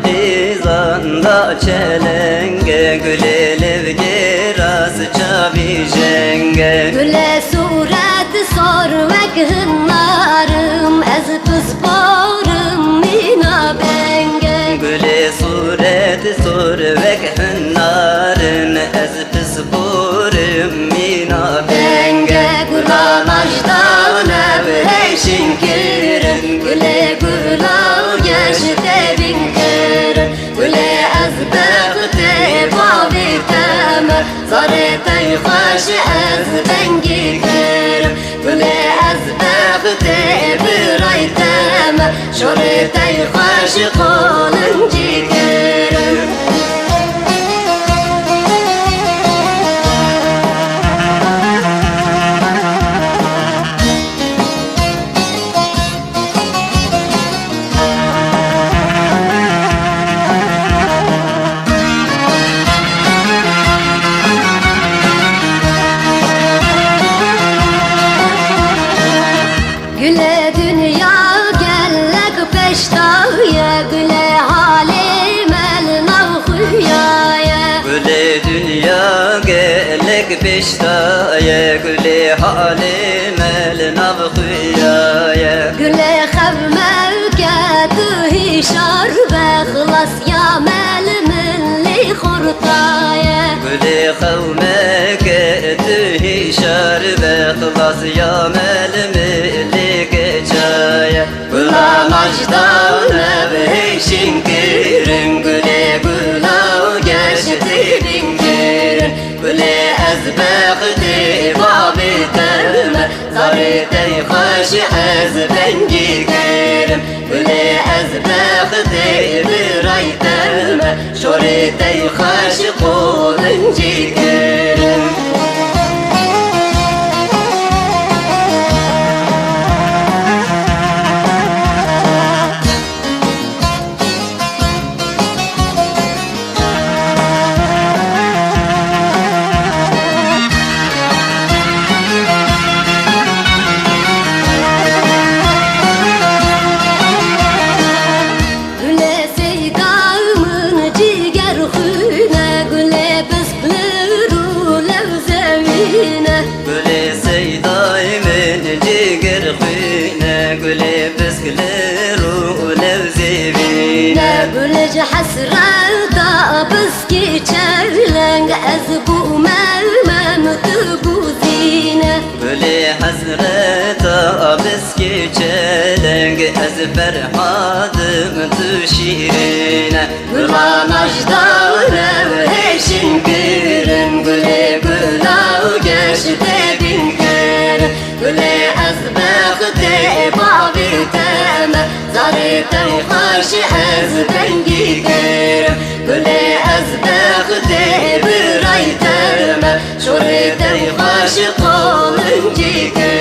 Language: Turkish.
qizanda çelenge Güle levge rast çavijenge Güle suret sormak hınlarım Ez pısparım mina benge Güle suret sorvek hınarın Ez pısparım mina benge Gula majdana bheşin kirin Güle gula geçte binkirin Güle ez bekte babi temer Zarete yukaş ez bengi kirim Güle ez bekte biray temer Şorete yukaş kolun cikirim Güle dünya gellek peştahya Güle halim el navhuyaya Güle dünya gelek peştaya Güle halim el navhuyaya Güle xevmevke tuhi şar ve khlas ya mel milli khurtaya Güle kavmeke tühi şar ve kılas ya melmili geçaya Güla macdana bheşin kirin Güle güla geçti binkirin Güle ezbekti babi terme Zarete hoş ez bengi kirim Güle ezbekti biray terme Şorete hoş kolun cikirim Güle seydamın ciger hüne Güle bespliru levzevine Güle seydaimin ciger khuyne Güle beskleru levzevine Güle hasrata biski çerleng Ez bu mermem bu zine Güle hazreta beski çeleng Ez ferhadım tüşirine Güla majdana heşin kirin Güle güla geçte binkirin Güle ez bekte babi teme Zarete hoş ez bengi kirim Güle ez bekte biray teme Şorete hoş kolun cikirim